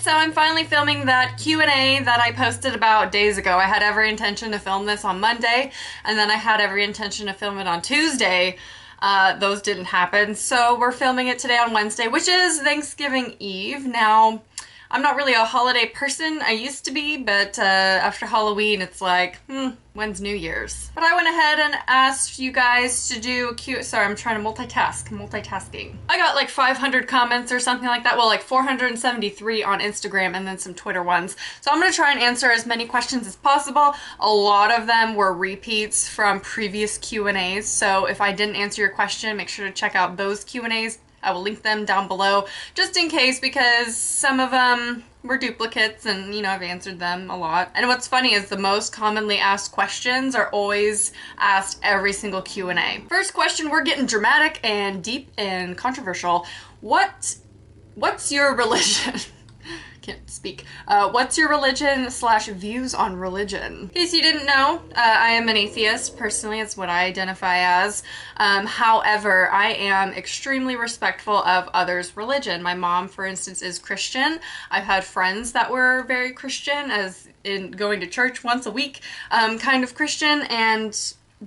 So I'm finally filming that Q&A that I posted about days ago. I had every intention to film this on Monday, and then I had every intention to film it on Tuesday. Those didn't happen, so we're filming it today on Wednesday, which is Thanksgiving Eve. Now, I'm not really a holiday person. I used to be, but after Halloween, it's like, when's New Year's? But I went ahead and asked you guys to do sorry, I'm trying to multitasking. I got like 500 comments or something like that. Well, like 473 on Instagram and then some Twitter ones. So I'm gonna try and answer as many questions as possible. A lot of them were repeats from previous Q&As. So if I didn't answer your question, make sure to check out those Q&As. I will link them down below just in case, because some of them were duplicates and, you know, I've answered them a lot. And what's funny is the most commonly asked questions are always asked every single Q&A. First question, we're getting dramatic and deep and controversial. What's your religion? Can't speak. What's your religion / views on religion? In case you didn't know, I am an atheist. Personally, it's what I identify as. However, I am extremely respectful of others' religion. My mom, for instance, is Christian. I've had friends that were very Christian, as in going to church once a week, kind of Christian, and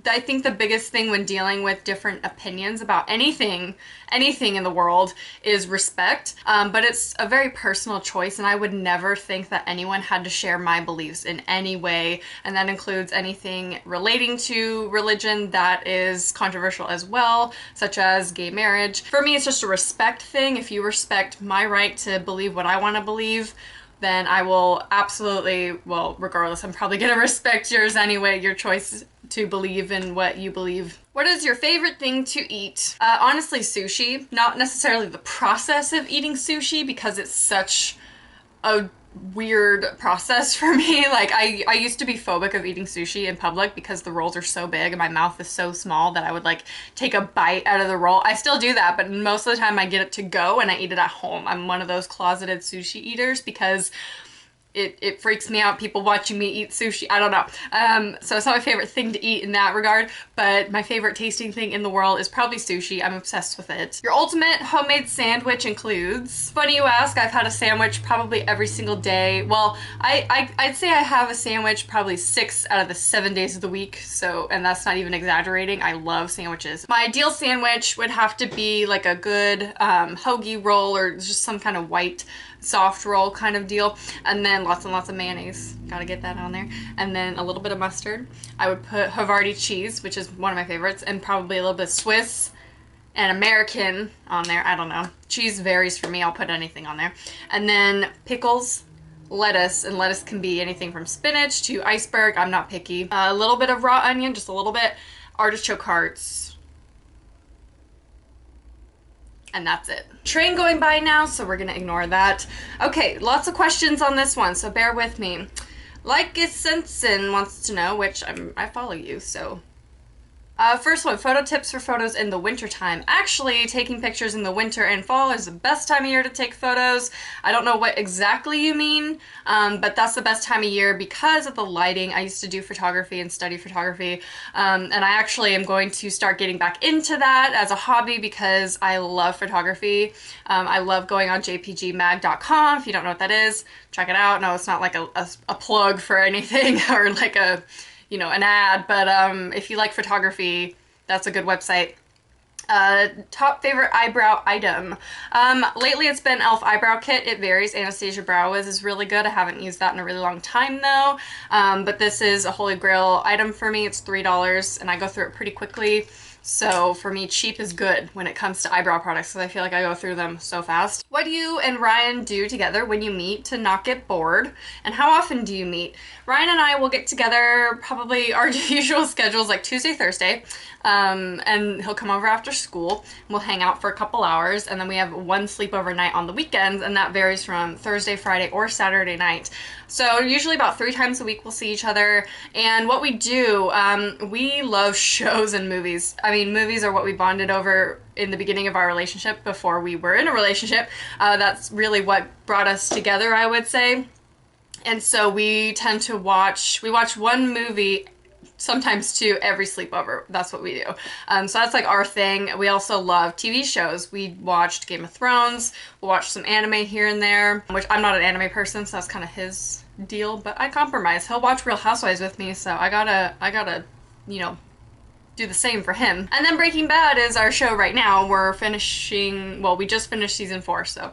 I think the biggest thing when dealing with different opinions about anything in the world is respect. But it's a very personal choice, and I would never think that anyone had to share my beliefs in any way, and that includes anything relating to religion that is controversial as well, such as gay marriage. For me, it's just a respect thing. If you respect my right to believe what I want to believe, then I will absolutely, well, regardless, I'm probably gonna respect yours anyway, your choice to believe in what you believe. What is your favorite thing to eat? Honestly, sushi. Not necessarily the process of eating sushi, because it's such a weird process for me. Like, I used to be phobic of eating sushi in public because the rolls are so big and my mouth is so small that I would like take a bite out of the roll. I still do that, but most of the time I get it to go and I eat it at home. I'm one of those closeted sushi eaters because it freaks me out, people watching me eat sushi. I don't know. So it's not my favorite thing to eat in that regard, but my favorite tasting thing in the world is probably sushi. I'm obsessed with it. Your ultimate homemade sandwich includes? Funny you ask, I've had a sandwich probably every single day. Well, I'd say I have a sandwich probably 6 out of the 7 days of the week, so, and that's not even exaggerating. I love sandwiches. My ideal sandwich would have to be like a good hoagie roll, or just some kind of white soft roll kind of deal, and then lots and lots of mayonnaise, gotta get that on there, and then a little bit of mustard. I would put Havarti cheese, which is one of my favorites, and probably a little bit of Swiss and American on there. I don't know, cheese varies for me, I'll put anything on there. And then pickles, lettuce, and lettuce can be anything from spinach to iceberg, I'm not picky. A little bit of raw onion, just a little bit, artichoke hearts, and that's it. Train going by now, so we're gonna ignore that. Okay, lots of questions on this one, so bear with me. Hawkinson wants to know, which I follow you, so. First one, photo tips for photos in the winter time. Actually, taking pictures in the winter and fall is the best time of year to take photos. I don't know what exactly you mean, but that's the best time of year because of the lighting. I used to do photography and study photography, and I actually am going to start getting back into that as a hobby because I love photography. I love going on jpgmag.com. If you don't know what that is, check it out. No, it's not like a plug for anything or like a, you know, an ad, but if you like photography, that's a good website. Top favorite eyebrow item. Lately it's been e.l.f. eyebrow kit. It varies. Anastasia Brow Wiz is really good. I haven't used that in a really long time though, but this is a holy grail item for me. It's $3 and I go through it pretty quickly. So for me, cheap is good when it comes to eyebrow products because I feel like I go through them so fast. What do you and Ryan do together when you meet to not get bored? And how often do you meet? Ryan and I will get together probably our usual schedules, like Tuesday, Thursday, and he'll come over after school. We'll hang out for a couple hours, and then we have one sleepover night on the weekends, and that varies from Thursday, Friday, or Saturday night. So usually about 3 times a week we'll see each other, and what we do, we love shows and movies. I mean, movies are what we bonded over in the beginning of our relationship before we were in a relationship. That's really what brought us together, I would say. And so we tend to watch one movie sometimes two every sleepover. That's what we do. So that's like our thing. We also love TV shows. We watched Game of Thrones. We'll watch some anime here and there, which I'm not an anime person, so that's kind of his deal, but I compromise. He'll watch Real Housewives with me, so I gotta, you know, do the same for him. And then Breaking Bad is our show right now. We're finishing, well, we just finished season 4, so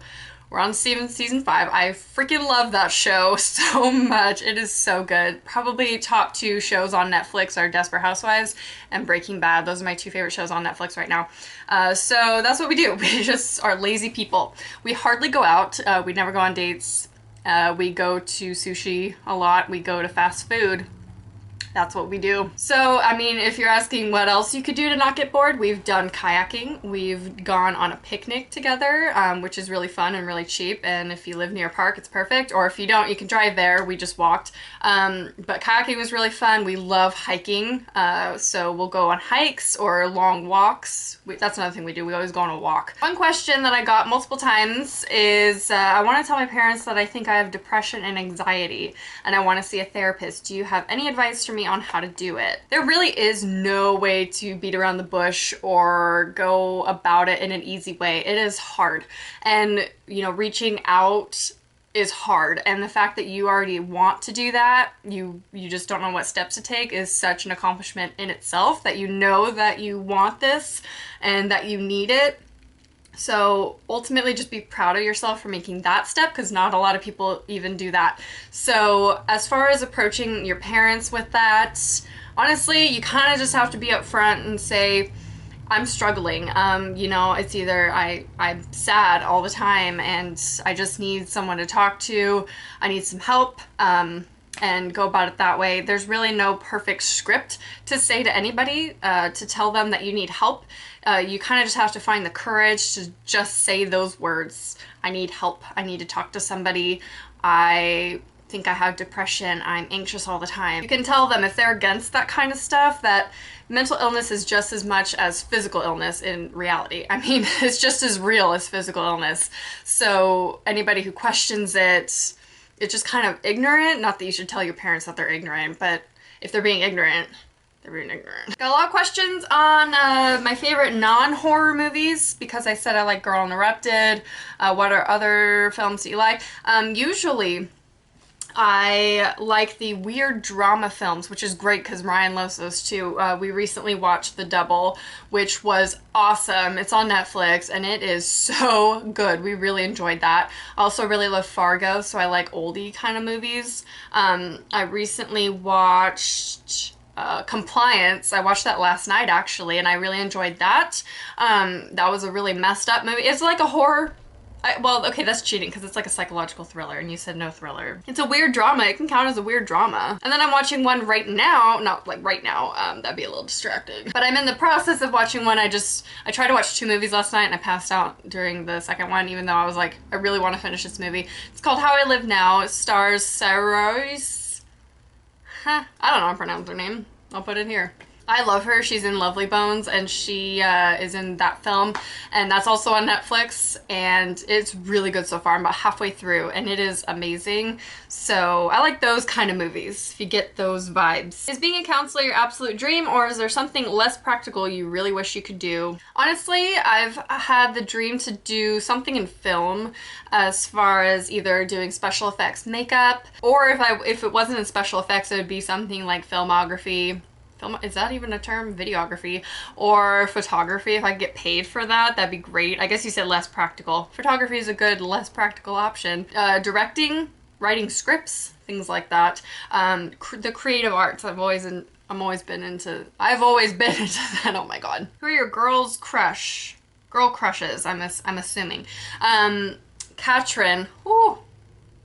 we're on season 5. I freaking love that show so much. It is so good. Probably top 2 shows on Netflix are Desperate Housewives and Breaking Bad. Those are my 2 favorite shows on Netflix right now. So that's what we do. We just are lazy people. We hardly go out. We never go on dates. We go to sushi a lot. We go to fast food. That's what we do. So, I mean, if you're asking what else you could do to not get bored, we've done kayaking. We've gone on a picnic together, which is really fun and really cheap. And if you live near a park, it's perfect. Or if you don't, you can drive there. We just walked. But kayaking was really fun. We love hiking. So we'll go on hikes or long walks. That's another thing we do. We always go on a walk. One question that I got multiple times is, I want to tell my parents that I think I have depression and anxiety, and I want to see a therapist. Do you have any advice for me on how to do it? There really is no way to beat around the bush or go about it in an easy way. It is hard. And, you know, reaching out is hard, and the fact that you already want to do that, you just don't know what steps to take, is such an accomplishment in itself, that you know that you want this and that you need it. So ultimately just be proud of yourself for making that step, because not a lot of people even do that. So as far as approaching your parents with that, honestly, you kind of just have to be upfront and say, I'm struggling. You know, it's either I'm sad all the time and I just need someone to talk to, I need some help, and go about it that way. There's really no perfect script to say to anybody to tell them that you need help. You kind of just have to find the courage to just say those words. I need help. I need to talk to somebody. I think I have depression. I'm anxious all the time. You can tell them, if they're against that kind of stuff, that mental illness is just as much as physical illness in reality. I mean, it's just as real as physical illness. So anybody who questions it, it's just kind of ignorant. Not that you should tell your parents that they're ignorant, but if they're being ignorant, they're being ignorant. Got a lot of questions on my favorite non-horror movies, because I said I like Girl Interrupted. What are other films that you like? Usually I like the weird drama films, which is great because Ryan loves those too. We recently watched The Double, which was awesome. It's on Netflix and it is so good. We really enjoyed that. I also really love Fargo, so I like oldie kind of movies. I recently watched Compliance. I watched that last night actually, and I really enjoyed that. That was a really messed up movie. It's like a horror. Well, okay, that's cheating because it's like a psychological thriller, and you said no thriller. It's a weird drama. It can count as a weird drama. And then I'm watching one right now. Not like right now. That'd be a little distracting. But I'm in the process of watching one. I tried to watch 2 movies last night, and I passed out during the second one, even though I was like, I really want to finish this movie. It's called How I Live Now. It stars Sarah... I don't know how to pronounce her name. I'll put it here. I love her. She's in Lovely Bones, and she is in that film, and that's also on Netflix, and it's really good so far. I'm about halfway through, and it is amazing. So I like those kind of movies, if you get those vibes. Is being a counselor your absolute dream, or is there something less practical you really wish you could do? Honestly, I've had the dream to do something in film, as far as either doing special effects makeup, or if it wasn't in special effects, it would be something like filmography. Is that even a term? Videography or photography. If I could get paid for that, that'd be great. I guess you said less practical. Photography is a good, less practical option. Directing, writing scripts, things like that. The creative arts, I've always been into that. Oh my god. Who are your girl crushes? I'm assuming. Katrin, ooh,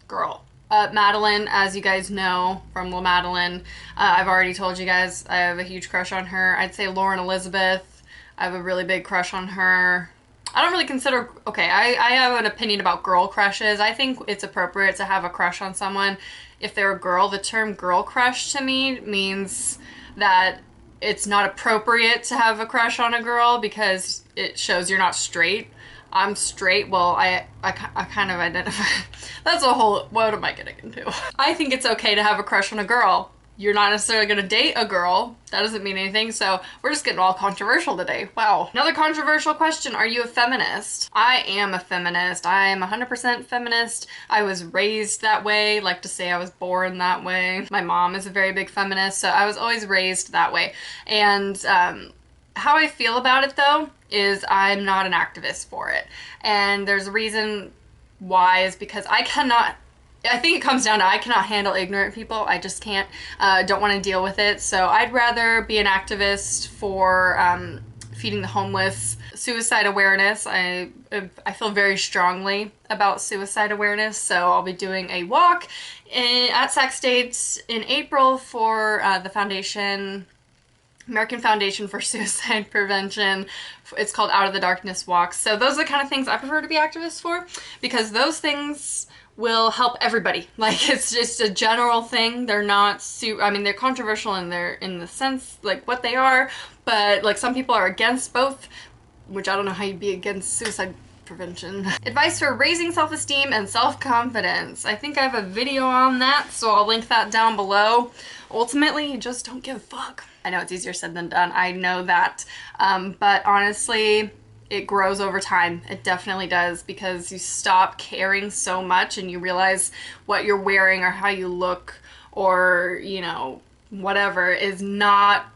girl. Madeline, as you guys know from La Madeline, I've already told you guys I have a huge crush on her. I'd say Lauren Elizabeth, I have a really big crush on her. I don't really consider, okay, I have an opinion about girl crushes. I think it's appropriate to have a crush on someone if they're a girl. The term girl crush to me means that it's not appropriate to have a crush on a girl because it shows you're not straight. I'm straight. Well, I kind of identify. That's a whole, what am I getting into? I think it's okay to have a crush on a girl. you're not necessarily going to date a girl. That doesn't mean anything. So we're just getting all controversial today. Wow. Another controversial question. Are you a feminist? I am a feminist. I am 100% feminist. I was raised that way. Like to say I was born that way. My mom is a very big feminist, so I was always raised that way. And how I feel about it though is I'm not an activist for it. And there's a reason why, is because I think it comes down to I cannot handle ignorant people. I just can't. Don't want to deal with it. So I'd rather be an activist for feeding the homeless, suicide awareness. I feel very strongly about suicide awareness. So I'll be doing a walk at Sac State in April for the foundation, American Foundation for Suicide Prevention. It's called Out of the Darkness Walks. So those are the kind of things I prefer to be activists for, because those things will help everybody. Like, it's just a general thing. They're not I mean, they're controversial in the sense, like, what they are, but, like, some people are against both, which I don't know how you'd be against suicide prevention. Advice for raising self-esteem and self-confidence. I think I have a video on that, so I'll link that down below. Ultimately, you just don't give a fuck. I know it's easier said than done. I know that. But honestly, it grows over time. It definitely does, because you stop caring so much and you realize what you're wearing or how you look or, you know, whatever is not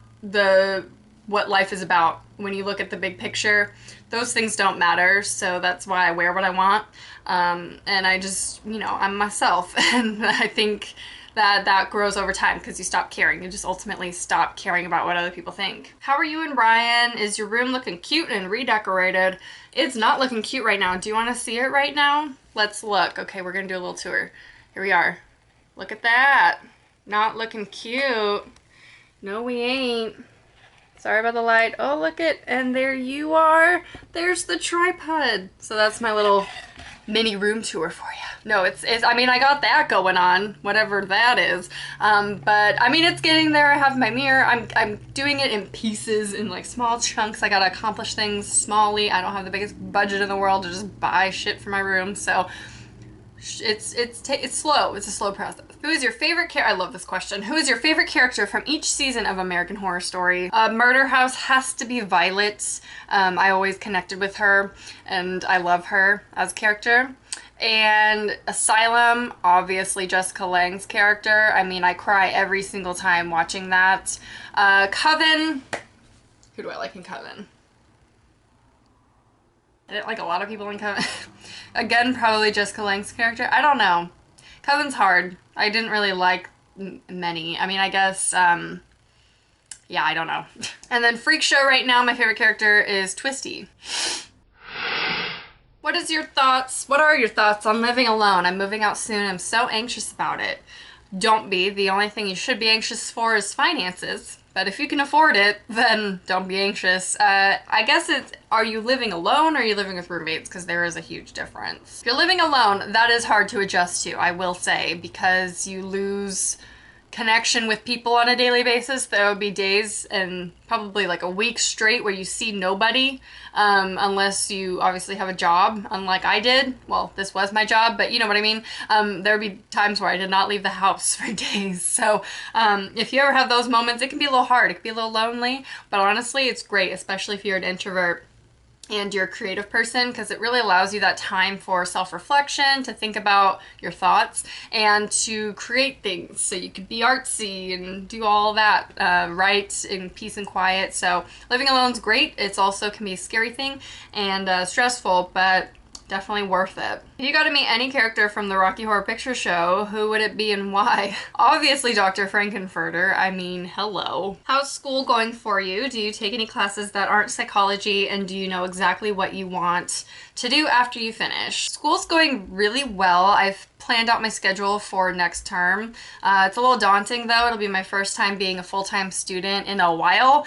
what life is about. When you look at the big picture, those things don't matter. So that's why I wear what I want. And I just, you know, I'm myself. And I think that grows over time because you stop caring. You just ultimately stop caring about what other people think. How are you and Ryan? Is your room looking cute and redecorated? It's not looking cute right now. Do you want to see it right now? Let's look. Okay, we're gonna do a little tour. Here we are. Look at that. Not looking cute. No, we ain't. Sorry about the light. Oh, look it. And there you are. There's the tripod. So that's my little mini room tour for you. No, it's I mean, I got that going on, whatever that is. But I mean, it's getting there. I have my mirror. I'm doing it in pieces, in like small chunks. I gotta accomplish things smallly. I don't have the biggest budget in the world to just buy shit for my room. So it's slow. It's a slow process. Who is your favorite character? I love this question. Who is your favorite character from each season of American Horror Story? Murder House has to be Violet. I always connected with her, and I love her as a character. And Asylum, obviously Jessica Lange's character. I mean, I cry every single time watching that. Coven. Who do I like in Coven? I didn't like a lot of people in Coven. Again, probably Jessica Lange's character. I don't know. Coven's hard. I didn't really like many. I mean, I guess, yeah, I don't know. And then Freak Show right now, my favorite character is Twisty. What are your thoughts on living alone? I'm moving out soon. I'm so anxious about it. Don't be. The only thing you should be anxious for is finances. But if you can afford it, then don't be anxious. I guess are you living alone or are you living with roommates? Because there is a huge difference. If you're living alone, that is hard to adjust to, I will say, because you lose connection with people on a daily basis. There will be days and probably like a week straight where you see nobody, unless you obviously have a job, unlike I did. Well, this was my job, but you know what I mean. There would be times where I did not leave the house for days. So if you ever have those moments, it can be a little hard. It can be a little lonely, but honestly, it's great, especially if you're an introvert and you're a creative person, because it really allows you that time for self-reflection, to think about your thoughts, and to create things. So you could be artsy and do all that, write in peace and quiet. So living alone is great. It's also can be a scary thing and stressful, but definitely worth it. If you got to meet any character from the Rocky Horror Picture Show, who would it be and why? Obviously Dr. Frankenfurter. I mean, hello. How's school going for you? Do you take any classes that aren't psychology, and do you know exactly what you want to do after you finish? School's going really well. I've planned out my schedule for next term. It's a little daunting though. It'll be my first time being a full-time student in a while.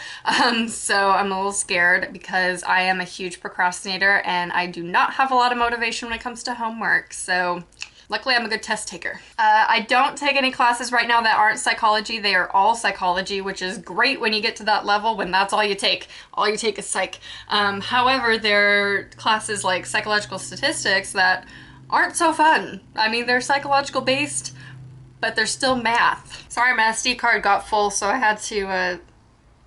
So I'm a little scared because I am a huge procrastinator and I do not have a lot of motivation when it comes to homework. So luckily I'm a good test taker. I don't take any classes right now that aren't psychology. They are all psychology, which is great when you get to that level when that's all you take. All you take is psych. However, there are classes like psychological statistics that aren't so fun. I mean, they're psychological based, but there's still math. Sorry, my SD card got full, so I had to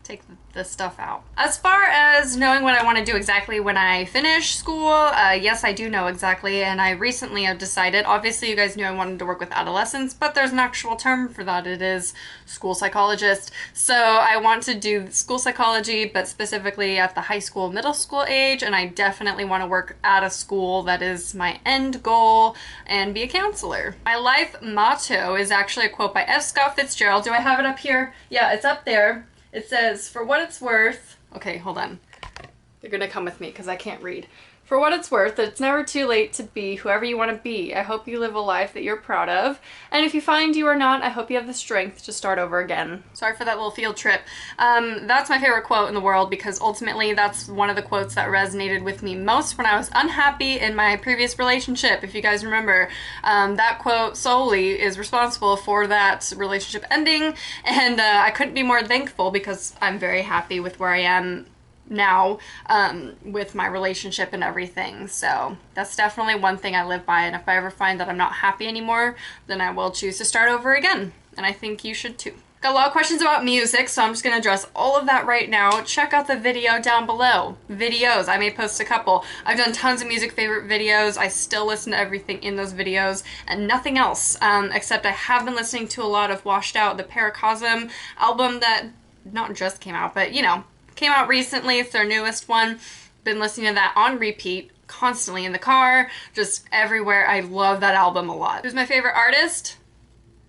take this stuff out. As far as knowing what I want to do exactly when I finish school, yes, I do know exactly, and I recently have decided, obviously you guys knew I wanted to work with adolescents, but there's an actual term for that. It is school psychologist. So I want to do school psychology, but specifically at the high school, middle school age, and I definitely want to work at a school. That is my end goal, and be a counselor. My life motto is actually a quote by F. Scott Fitzgerald. Do I have it up here? Yeah, it's up there. It says, for what it's worth, okay, hold on. You're gonna come with me because I can't read. For what it's worth, it's never too late to be whoever you want to be. I hope you live a life that you're proud of. And if you find you are not, I hope you have the strength to start over again. Sorry for that little field trip. That's my favorite quote in the world because ultimately that's one of the quotes that resonated with me most when I was unhappy in my previous relationship. If you guys remember, that quote solely is responsible for that relationship ending. And I couldn't be more thankful because I'm very happy with where I am now with my relationship and everything. So that's definitely one thing I live by, and if I ever find that I'm not happy anymore, then I will choose to start over again, and I think you should too. Got a lot of questions about music, so I'm just gonna address all of that right now. Check out the video down below. Videos, I may post a couple. I've done tons of music favorite videos. I still listen to everything in those videos and nothing else, except I have been listening to a lot of Washed Out, the Paracosm album that not just came out, but you know, came out recently. It's their newest one. Been listening to that on repeat, constantly in the car, just everywhere. I love that album a lot. Who's my favorite artist?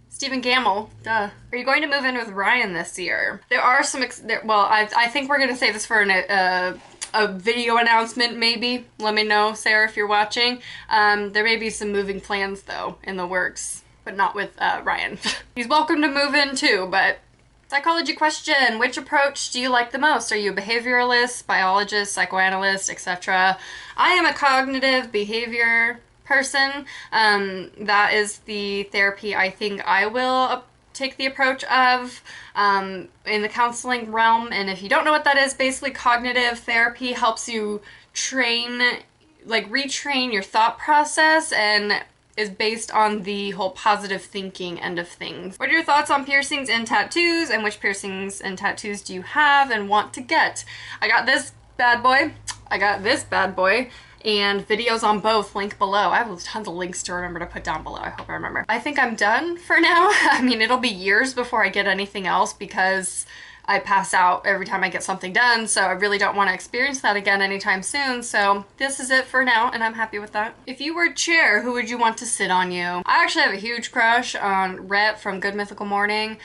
Stephen Gamble, duh. Are you going to move in with Ryan this year? There are some, well, I think we're gonna save this for a video announcement maybe. Let me know, Sarah, if you're watching. There may be some moving plans though in the works, but not with Ryan. He's welcome to move in too, but psychology question, which approach do you like the most? Are you a behavioralist, biologist, psychoanalyst, etc.? I am a cognitive behavior person. That is the therapy I think I will take the approach of in the counseling realm. And if you don't know what that is, basically cognitive therapy helps you retrain your thought process and is based on the whole positive thinking end of things. What are your thoughts on piercings and tattoos, and which piercings and tattoos do you have and want to get? I got this bad boy, and videos on both link below. I have tons of links to remember to put down below. I hope I remember. I think I'm done for now. I mean, it'll be years before I get anything else because I pass out every time I get something done, so I really don't want to experience that again anytime soon. So this is it for now, and I'm happy with that. If you were a chair, who would you want to sit on you? I actually have a huge crush on Rhett from Good Mythical Morning.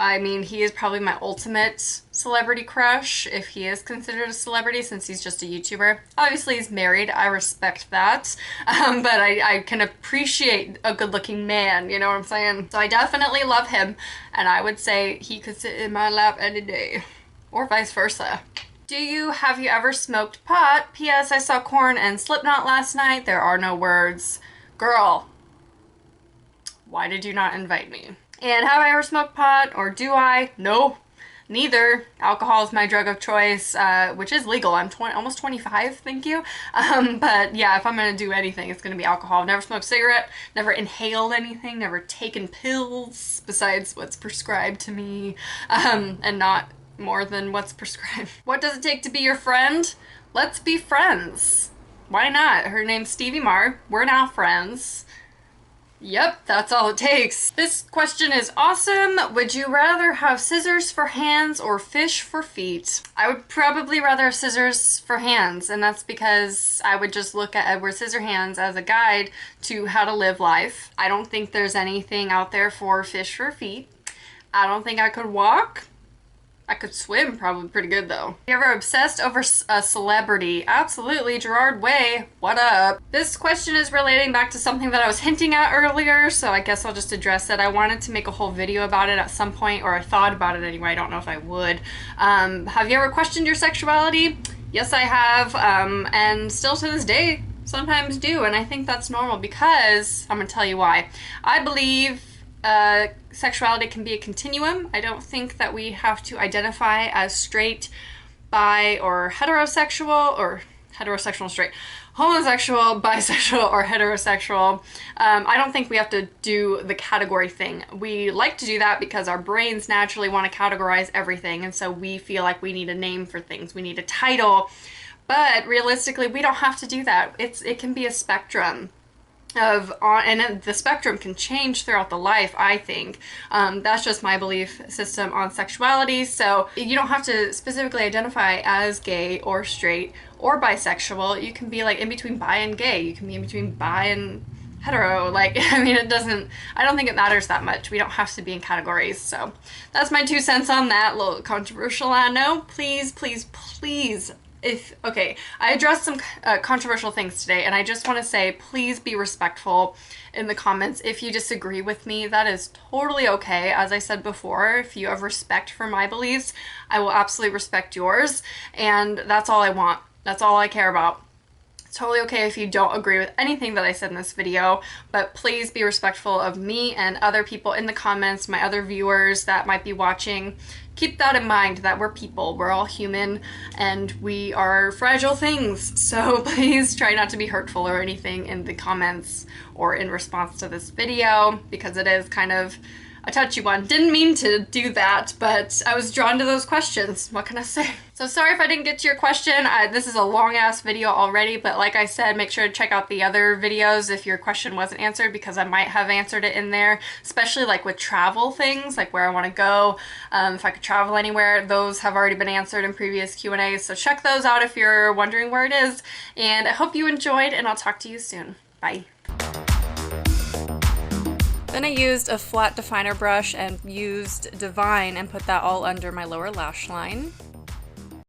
I mean, he is probably my ultimate celebrity crush, if he is considered a celebrity, since he's just a YouTuber. Obviously, he's married. I respect that. But I can appreciate a good-looking man, you know what I'm saying? So I definitely love him, and I would say he could sit in my lap any day, or vice versa. Have you ever smoked pot? P.S. I saw Korn and Slipknot last night. There are no words. Girl, why did you not invite me? And have I ever smoked pot, or do I? No, neither. Alcohol is my drug of choice, which is legal. I'm almost 25, thank you. But yeah, if I'm gonna do anything, it's gonna be alcohol. I've never smoked a cigarette, never inhaled anything, never taken pills besides what's prescribed to me, and not more than what's prescribed. What does it take to be your friend? Let's be friends. Why not? Her name's Stevie Marr. We're now friends. Yep, that's all it takes. This question is awesome. Would you rather have scissors for hands or fish for feet? I would probably rather have scissors for hands, and that's because I would just look at Edward Scissorhands as a guide to how to live life. I don't think there's anything out there for fish for feet. I don't think I could walk. I could swim probably pretty good though. You ever obsessed over a celebrity? Absolutely, Gerard Way, what up? This question is relating back to something that I was hinting at earlier, so I guess I'll just address it. I wanted to make a whole video about it at some point, or I thought about it anyway, I don't know if I would. Have you ever questioned your sexuality? Yes, I have, and still to this day, sometimes do, and I think that's normal because, I'm gonna tell you why. I believe sexuality can be a continuum. I don't think that we have to identify as straight, bi, or heterosexual and straight. homosexual, bisexual, or heterosexual. I don't think we have to do the category thing. We like to do that because our brains naturally want to categorize everything, and so we feel like we need a name for things. We need a title. But realistically, we don't have to do that. It can be a spectrum and the spectrum can change throughout the life, I think. That's just my belief system on sexuality. So you don't have to specifically identify as gay or straight or bisexual. You can be like in between bi and gay. You can be in between bi and hetero. Like, I mean, I don't think it matters that much. We don't have to be in categories. So that's my 2 cents on that. A little controversial, I know. Please, please, please. Okay, I addressed some controversial things today, and I just want to say, please be respectful in the comments. If you disagree with me, that is totally okay. As I said before, if you have respect for my beliefs, I will absolutely respect yours, and that's all I want. That's all I care about. It's totally okay if you don't agree with anything that I said in this video, but please be respectful of me and other people in the comments, my other viewers that might be watching. Keep that in mind, that we're people, we're all human, and we are fragile things. So please try not to be hurtful or anything in the comments or in response to this video, because it is kind of a touchy one. Didn't mean to do that, but I was drawn to those questions. What can I say? So sorry if I didn't get to your question. This is a long ass video already, but like I said, make sure to check out the other videos if your question wasn't answered, because I might have answered it in there, especially like with travel things, like where I want to go, if I could travel anywhere. Those have already been answered in previous Q&As, so check those out if you're wondering where it is. And I hope you enjoyed, and I'll talk to you soon. Bye. Then I used a flat definer brush and used Divine and put that all under my lower lash line.